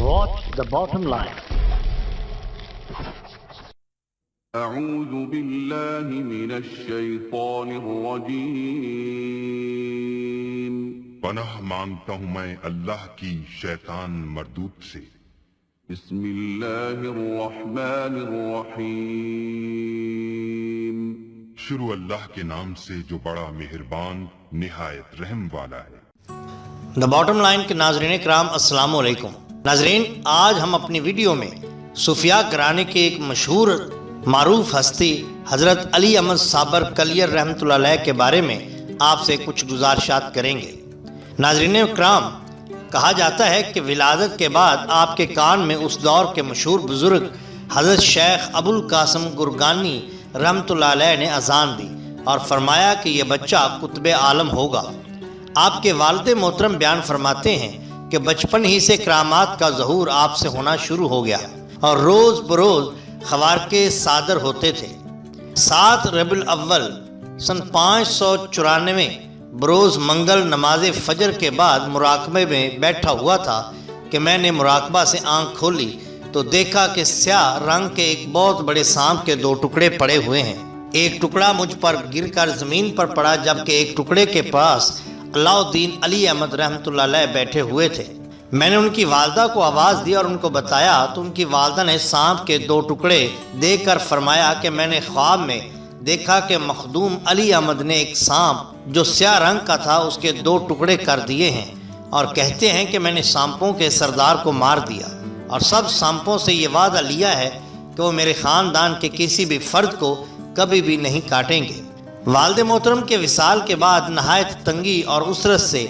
Watch the bottom line. أعوذ بالله من الشیطان الرجیم پناہ مانگتا ہوں میں اللہ کی شیطان مردود سے۔ بسم اللہ الرحمن الرحیم شروع اللہ کے نام سے جو بڑا مہربان نہایت رحم والا ہے۔ دا باٹم لائن کے ناظرین کرام السلام علیکم۔ ناظرین، آج ہم اپنی ویڈیو میں صوفیہ گھرانے کے ایک مشہور معروف ہستی حضرت علی احمد صابر کلیر رحمۃ اللہ علیہ کے بارے میں آپ سے کچھ گزارشات کریں گے۔ ناظرین کرام، کہا جاتا ہے کہ ولادت کے بعد آپ کے کان میں اس دور کے مشہور بزرگ حضرت شیخ ابو القاسم گرگانی رحمۃ اللہ علیہ نے اذان دی اور فرمایا کہ یہ بچہ قطب عالم ہوگا۔ آپ کے والد محترم بیان فرماتے ہیں کہ بچپن ہی سے کرامات کا ظہور آپ سے ہونا شروع ہو گیا اور روز بروز خوارقے صادر ہوتے تھے۔ 7 ربیع الاول سن 594 بروز منگل نماز فجر کے بعد مراقبے میں بیٹھا ہوا تھا کہ میں نے مراقبہ سے آنکھ کھولی تو دیکھا کہ سیاہ رنگ کے ایک بہت بڑے سانپ کے 2 ٹکڑے پڑے ہوئے ہیں۔ ایک ٹکڑا مجھ پر گر کر زمین پر پڑا، جبکہ ایک ٹکڑے کے پاس علاء الدین علی احمد رحمۃ اللہ علیہ بیٹھے ہوئے تھے۔ میں نے ان کی والدہ کو آواز دی اور ان کو بتایا تو ان کی والدہ نے سانپ کے 2 ٹکڑے دیکھ کر فرمایا کہ میں نے خواب میں دیکھا کہ مخدوم علی احمد نے ایک سانپ جو سیاہ رنگ کا تھا اس کے 2 ٹکڑے کر دیے ہیں، اور کہتے ہیں کہ میں نے سانپوں کے سردار کو مار دیا اور سب سانپوں سے یہ وعدہ لیا ہے کہ وہ میرے خاندان کے کسی بھی فرد کو کبھی بھی نہیں کاٹیں گے۔ والد محترم کے وصال کے بعد نہایت تنگی اور اسرت سے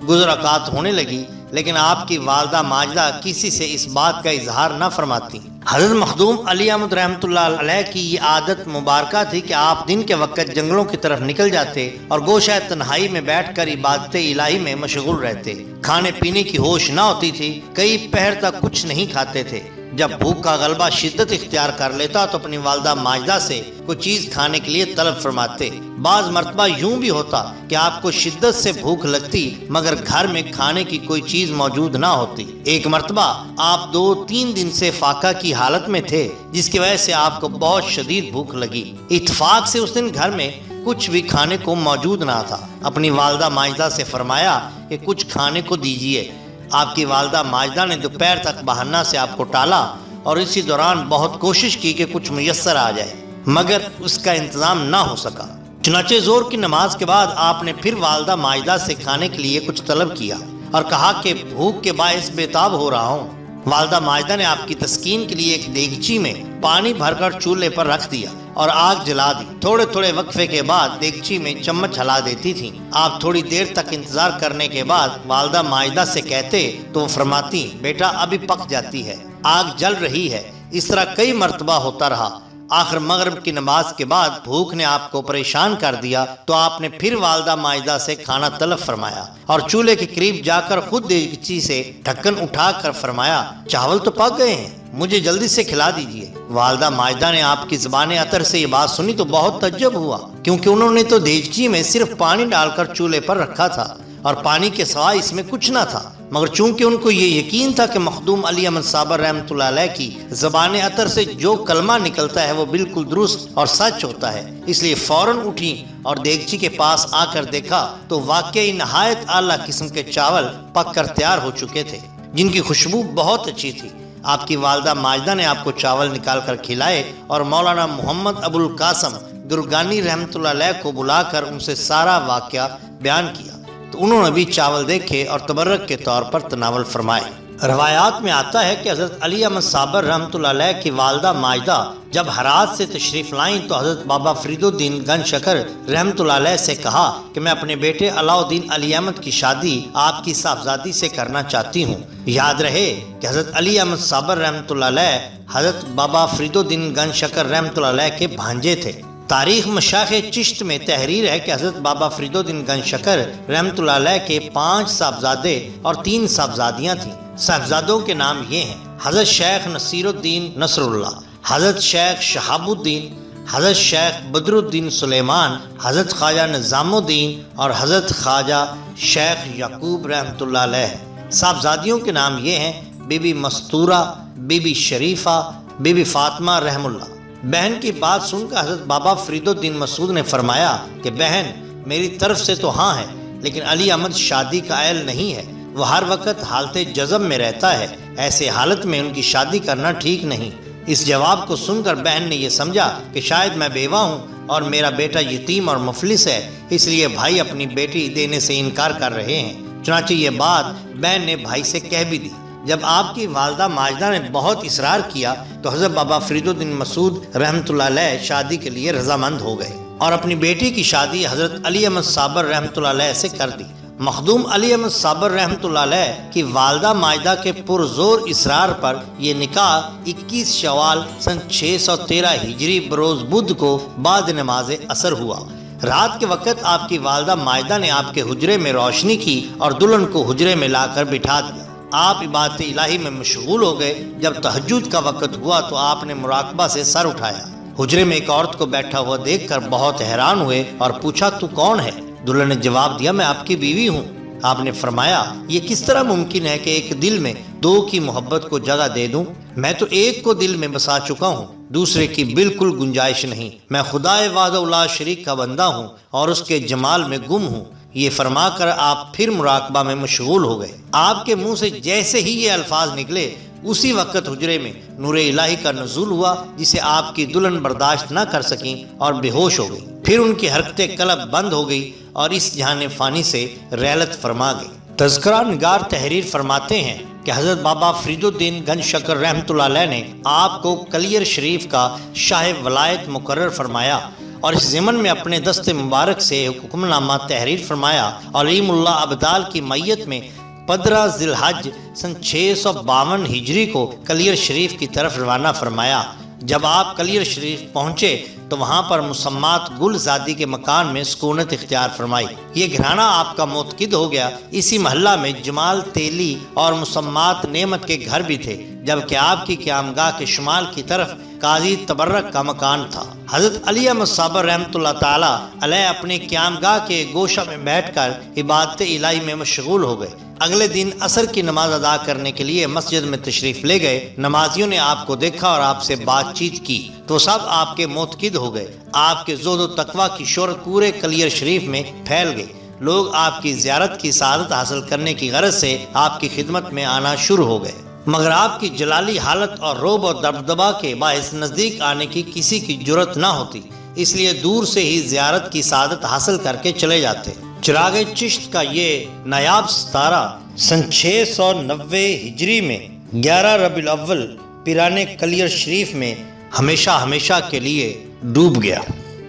گزرکات ہونے لگی، لیکن آپ کی والدہ ماجدہ کسی سے اس بات کا اظہار نہ فرماتی۔ حضرت مخدوم علی احمد رحمۃ اللہ علیہ کی یہ عادت مبارکہ تھی کہ آپ دن کے وقت جنگلوں کی طرف نکل جاتے اور گوشہ تنہائی میں بیٹھ کر عبادت الہی میں مشغول رہتے۔ کھانے پینے کی ہوش نہ ہوتی تھی، کئی پہر تک کچھ نہیں کھاتے تھے۔ جب بھوک کا غلبہ شدت اختیار کر لیتا تو اپنی والدہ ماجدہ سے کوئی چیز کھانے کے لیے طلب فرماتے۔ بعض مرتبہ یوں بھی ہوتا کہ آپ کو شدت سے بھوک لگتی مگر گھر میں کھانے کی کوئی چیز موجود نہ ہوتی۔ ایک مرتبہ آپ 2-3 دن سے فاقہ کی حالت میں تھے، جس کی وجہ سے آپ کو بہت شدید بھوک لگی۔ اتفاق سے اس دن گھر میں کچھ بھی کھانے کو موجود نہ تھا۔ اپنی والدہ ماجدہ سے فرمایا کہ کچھ کھانے کو دیجیے۔ آپ کی والدہ ماجدہ نے دوپہر تک بہانہ سے آپ کو ٹالا اور اسی دوران بہت کوشش کی کہ کچھ میسر آ جائے، مگر اس کا انتظام نہ ہو سکا۔ چنانچہ زور کی نماز کے بعد آپ نے پھر والدہ ماجدہ سے کھانے کے لیے کچھ طلب کیا اور کہا کہ بھوک کے باعث بےتاب ہو رہا ہوں۔ والدہ ماجدہ نے آپ کی تسکین کے لیے ایک دیگچی میں پانی بھر کر چولہے پر رکھ دیا اور آگ جلا دی۔ تھوڑے تھوڑے وقفے کے بعد دیگچی میں چمچ ہلا دیتی تھیں۔ آپ تھوڑی دیر تک انتظار کرنے کے بعد والدہ ماجدہ سے کہتے تو وہ فرماتی، بیٹا ابھی پک جاتی ہے، آگ جل رہی ہے۔ اس طرح کئی مرتبہ ہوتا رہا۔ آخر مغرب کی نماز کے بعد بھوک نے آپ کو پریشان کر دیا تو آپ نے پھر والدہ ماجدہ سے کھانا طلب فرمایا اور چولہے کے قریب جا کر خود دیگچی سے ڈھکن اٹھا کر فرمایا، چاول تو پک گئے ہیں، مجھے جلدی سے کھلا دیجیے۔ والدہ ماجدہ نے آپ کی زبان عطر سے یہ بات سنی تو بہت تعجب ہوا، کیونکہ انہوں نے تو دیگچی میں صرف پانی ڈال کر چولہے پر رکھا تھا اور پانی کے سوا اس میں کچھ نہ تھا، مگر چونکہ ان کو یہ یقین تھا کہ مخدوم علی احمد صابر رحمۃ اللہ علیہ کی زبان عطر سے جو کلمہ نکلتا ہے وہ بالکل درست اور سچ ہوتا ہے، اس لیے فوراً اٹھی اور دیگچی کے پاس آ کر دیکھا تو واقعی نہایت اعلیٰ قسم کے چاول پک کر تیار ہو چکے تھے، جن کی خوشبو بہت اچھی تھی۔ آپ کی والدہ ماجدہ نے آپ کو چاول نکال کر کھلائے اور مولانا محمد ابو القاسم گرگانی رحمۃ اللہ علیہ کو بلا کر ان سے سارا واقعہ بیان کیا تو انہوں نے بھی چاول دیکھے اور تبرک کے طور پر تناول فرمائے۔ روایات میں آتا ہے کہ حضرت علی احمد صابر رحمۃ اللہ علیہ کی والدہ ماجدہ جب ہرات سے تشریف لائیں تو حضرت بابا فرید الدین گن شکر رحمۃ اللہ علیہ سے کہا کہ میں اپنے بیٹے علاء الدین علی احمد کی شادی آپ کی صاحبزادی سے کرنا چاہتی ہوں۔ یاد رہے کہ حضرت علی احمد صابر رحمۃ اللہ علیہ حضرت بابا فرید الدین گن شکر رحمۃ اللہ علیہ کے بھانجے تھے۔ تاریخ مشائخ چشت میں تحریر ہے کہ حضرت بابا فرید الدین گن شکر رحمۃ اللہ علیہ کے 5 صاحبزادے اور 3 صاحبزادیاں تھیں۔ صاحبزادوں کے نام یہ ہیں: حضرت شیخ نصیر الدین نصر اللہ، حضرت شیخ شہاب الدین، حضرت شیخ بدر الدین سلیمان، حضرت خواجہ نظام الدین اور حضرت خواجہ شیخ یعقوب رحمۃ اللہ علیہ۔ صاحبزادیوں کے نام یہ ہیں: بی بی مستورہ، بی بی شریفہ، بی بی فاطمہ رحم اللہ۔ بہن کی بات سن کر حضرت بابا فرید الدین مسعود نے فرمایا کہ بہن میری طرف سے تو ہاں ہے، لیکن علی احمد شادی کا اہل نہیں ہے، وہ ہر وقت حالت جذب میں رہتا ہے، ایسے حالت میں ان کی شادی کرنا ٹھیک نہیں۔ اس جواب کو سن کر بہن نے یہ سمجھا کہ شاید میں بیوہ ہوں اور میرا بیٹا یتیم اور مفلس ہے، اس لیے بھائی اپنی بیٹی دینے سے انکار کر رہے ہیں۔ چنانچہ یہ بات بہن نے بھائی سے کہہ بھی دی۔ جب آپ کی والدہ ماجدہ نے بہت اصرار کیا تو حضرت بابا فرید الدین مسعود رحمۃ اللہ علیہ شادی کے لیے رضامند ہو گئے اور اپنی بیٹی کی شادی حضرت علی احمد صابر رحمۃ اللہ علیہ سے کر دی۔ مخدوم علی احمد صابر رحمۃ اللہ علیہ کی والدہ ماجدہ کے پرزور اصرار پر یہ نکاح 21 شوال سن 613 ہجری بروز بدھ کو بعد نماز عصر ہوا۔ رات کے وقت آپ کی والدہ ماجدہ نے آپ کے حجرے میں روشنی کی اور دلہن کو حجرے میں لا کر بٹھا دیا۔ آپ عبادت الہی میں مشغول ہو گئے۔ جب تہجد کا وقت ہوا تو آپ نے مراقبہ سے سر اٹھایا۔ حجرے میں ایک عورت کو بیٹھا ہوا دیکھ کر بہت حیران ہوئے اور پوچھا تو کون ہے؟ دلہن نے جواب دیا میں آپ کی بیوی ہوں۔ آپ نے فرمایا یہ کس طرح ممکن ہے کہ ایک دل میں دو کی محبت کو جگہ دے دوں؟ میں تو ایک کو دل میں بسا چکا ہوں، دوسرے کی بالکل گنجائش نہیں۔ میں خدا وحدہ لا شریک کا بندہ ہوں اور اس کے جمال میں گم ہوں۔ یہ فرما کر آپ پھر مراقبہ میں مشغول ہو گئے۔ آپ کے منہ سے جیسے ہی یہ الفاظ نکلے اسی وقت حجرے میں نور الہی کا نزول ہوا جسے آپ کی دلہن برداشت نہ کر سکیں اور بے ہوش ہو گئی۔ پھر ان کی حرکت قلب بند ہو گئی اور اس جہان فانی سے رحلت فرما گئی۔ تذکرہ نگار تحریر فرماتے ہیں کہ حضرت بابا فرید الدین گنج شکر رحمۃ اللہ علیہ نے آپ کو کلیر شریف کا شاہ ولایت مقرر فرمایا اور اس ضمن میں اپنے دست مبارک سے حکم نامہ تحریر فرمایا اور علیم اللہ ابدال کی میت میں 15 ذی الحج سن 652 ہجری کو کلیر شریف کی طرف روانہ فرمایا۔ جب آپ کلیر شریف پہنچے تو وہاں پر مسمات گل زادی کے مکان میں سکونت اختیار فرمائی۔ یہ گھرانہ آپ کا معتقد ہو گیا۔ اسی محلہ میں جمال تیلی اور مسمات نعمت کے گھر بھی تھے، جبکہ آپ کی قیامگاہ کے شمال کی طرف قاضی تبرک کا مکان تھا۔ حضرت علی احمد صابر رحمۃ اللہ تعالی علیہ اپنے قیامگاہ کے گوشہ میں بیٹھ کر عبادت الہی میں مشغول ہو گئے۔ اگلے دن عصر کی نماز ادا کرنے کے لیے مسجد میں تشریف لے گئے۔ نمازیوں نے آپ کو دیکھا اور آپ سے بات چیت کی تو سب آپ کے معتقد ہو گئے۔ آپ کے زہد و تقویٰ کی شہرت پورے کلیر شریف میں پھیل گئی۔ لوگ آپ کی زیارت کی سعادت حاصل کرنے کی غرض سے آپ کی خدمت میں آنا شروع ہو گئے، مگر آپ کی جلالی حالت اور رعب اور دبدبا کے باعث نزدیک آنے کی کسی کی جرت نہ ہوتی، اس لیے دور سے ہی زیارت کی سعادت حاصل کر کے چلے جاتے۔ چراغ چشت کا یہ نایاب ستارہ سن 690 ہجری میں 11 ربیع الاول پیرانے کلیر شریف میں ہمیشہ کے لیے ڈوب گیا۔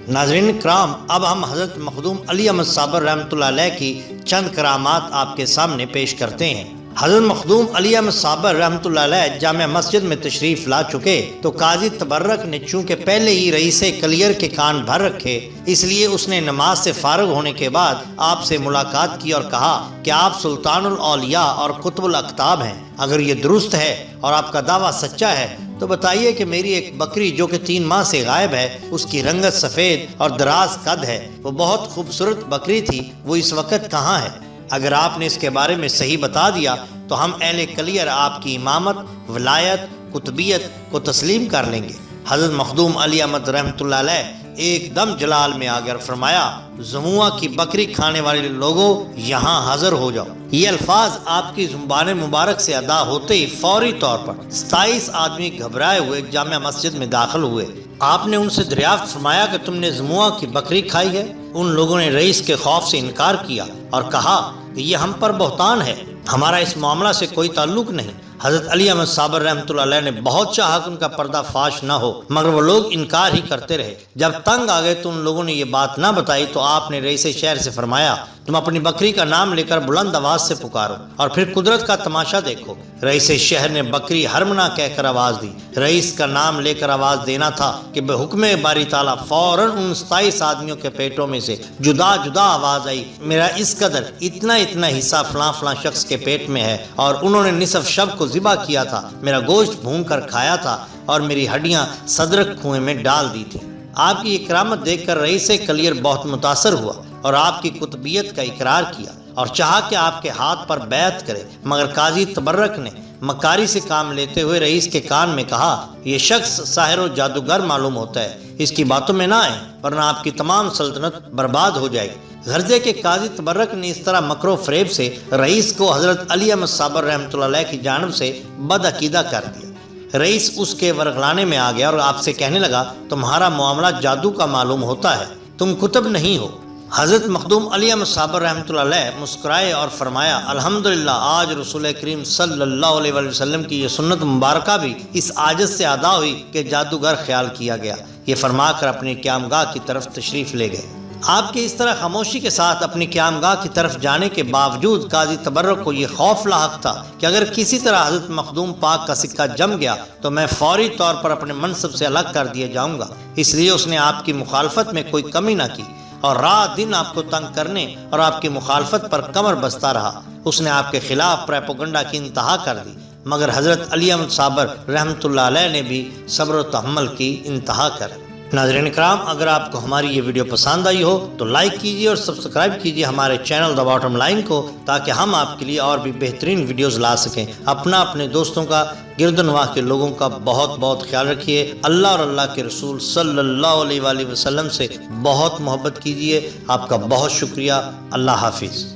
ناظرین کرام، اب ہم حضرت مخدوم علی احمد صابر رحمۃ اللہ علیہ کی چند کرامات آپ کے سامنے پیش کرتے ہیں۔ حضرت مخدوم علی احمد صابر رحمۃ اللہ علیہ جامع مسجد میں تشریف لا چکے تو قاضی تبرک نے چونکہ پہلے ہی رئیس کلیر کے کان بھر رکھے، اس لیے اس نے نماز سے فارغ ہونے کے بعد آپ سے ملاقات کی اور کہا کہ آپ سلطان الاولیاء اور قطب الاقطاب ہیں۔ اگر یہ درست ہے اور آپ کا دعویٰ سچا ہے تو بتائیے کہ میری ایک بکری جو کہ 3 ماہ سے غائب ہے، اس کی رنگت سفید اور دراز قد ہے، وہ بہت خوبصورت بکری تھی، وہ اس وقت کہاں ہے؟ اگر آپ نے اس کے بارے میں صحیح بتا دیا تو ہم اہل کلیر آپ کی امامت، ولایت، قطبیت کو تسلیم کر لیں گے۔ حضرت مخدوم علی احمد رحمۃ اللہ علیہ ایک دم جلال میں آ کر فرمایا، زموہ کی بکری کھانے والے لوگوں یہاں حاضر ہو جاؤ۔ یہ الفاظ آپ کی زبان مبارک سے ادا ہوتے ہی فوری طور پر 27 آدمی گھبرائے ہوئے جامع مسجد میں داخل ہوئے۔ آپ نے ان سے دریافت فرمایا کہ تم نے زموہ کی بکری کھائی ہے؟ ان لوگوں نے رئیس کے خوف سے انکار کیا اور کہا کہ یہ ہم پر بہتان ہے، ہمارا اس معاملہ سے کوئی تعلق نہیں۔ حضرت علی احمد صابر رحمۃ اللہ علیہ نے بہت چاہا کہ ان کا پردہ فاش نہ ہو، مگر وہ لوگ انکار ہی کرتے رہے۔ جب تنگ آ گئے تو ان لوگوں نے یہ بات نہ بتائی تو آپ نے رئیس شہر سے فرمایا، تم اپنی بکری کا نام لے کر بلند آواز سے پکارو اور پھر قدرت کا تماشا دیکھو۔ رئیس شہر نے بکری ہرمنا کہہ کر آواز دی۔ رئیس کا نام لے کر آواز دینا تھا کہ بے حکم باری تعالیٰ فوراً ان 27 آدمیوں کے پیٹوں میں سے جدا جدا آواز آئی، میرا اس قدر اتنا حصہ فلاں فلاں شخص کے پیٹ میں ہے اور انہوں نے نصف شب کو ذبح کیا تھا، میرا گوشت بھون کر کھایا تھا اور میری ہڈیاں صدرک کنویں میں ڈال دی تھی۔ آپ کی یہ کرامت دیکھ کر رئیس کلیر بہت متاثر ہوا اور آپ کی قطبیت کا اقرار کیا اور چاہا کہ آپ کے ہاتھ پر بیعت کرے، مگر قاضی تبرک نے مکاری سے کام لیتے ہوئے رئیس کے کان میں کہا، یہ شخص ساحر و جادوگر معلوم ہوتا ہے، اس کی باتوں میں نہ آئیں ورنہ آپ کی تمام سلطنت برباد ہو جائے گی۔ غرضے کے قاضی تبرک نے اس طرح مکر و فریب سے رئیس کو حضرت علی احمد صابر رحمۃ اللہ علیہ کی جانب سے بدعقیدہ کر دیا۔ رئیس اس کے ورغلانے میں آ گیا اور آپ سے کہنے لگا، تمہارا معاملہ جادو کا معلوم ہوتا ہے، تم کتب نہیں ہو۔ حضرت مخدوم علی احمد صابر رحمۃ اللہ علیہ مسکرائے اور فرمایا، الحمدللہ آج رسول کریم صلی اللہ علیہ وسلم کی یہ سنت مبارکہ بھی اس عاجز سے ادا ہوئی کہ جادوگر خیال کیا گیا۔ یہ فرما کر اپنی قیامگاہ کی طرف تشریف لے گئے۔ آپ کے اس طرح خاموشی کے ساتھ اپنی قیامگاہ کی طرف جانے کے باوجود قاضی تبرک کو یہ خوف لاحق تھا کہ اگر کسی طرح حضرت مخدوم پاک کا سکہ جم گیا تو میں فوری طور پر اپنے منصب سے الگ کر دیا جاؤں گا۔ اس لیے اس نے آپ کی مخالفت میں کوئی کمی نہ کی اور رات دن آپ کو تنگ کرنے اور آپ کی مخالفت پر کمر بستہ رہا۔ اس نے آپ کے خلاف پروپیگنڈا کی انتہا کر دی، مگر حضرت علی احمد صابر رحمۃ اللہ علیہ نے بھی صبر و تحمل کی انتہا کر دی۔ ناظرین کرام، اگر آپ کو ہماری یہ ویڈیو پسند آئی ہو تو لائک کیجیے اور سبسکرائب کیجیے ہمارے چینل دا باٹم لائن کو، تاکہ ہم آپ کے لیے اور بھی بہترین ویڈیوز لا سکیں۔ اپنے دوستوں کا، گرد و نواح کے لوگوں کا بہت بہت خیال رکھیے۔ اللہ اور اللہ کے رسول صلی اللہ علیہ وآلہ وسلم سے بہت محبت کیجیے۔ آپ کا بہت شکریہ۔ اللہ حافظ۔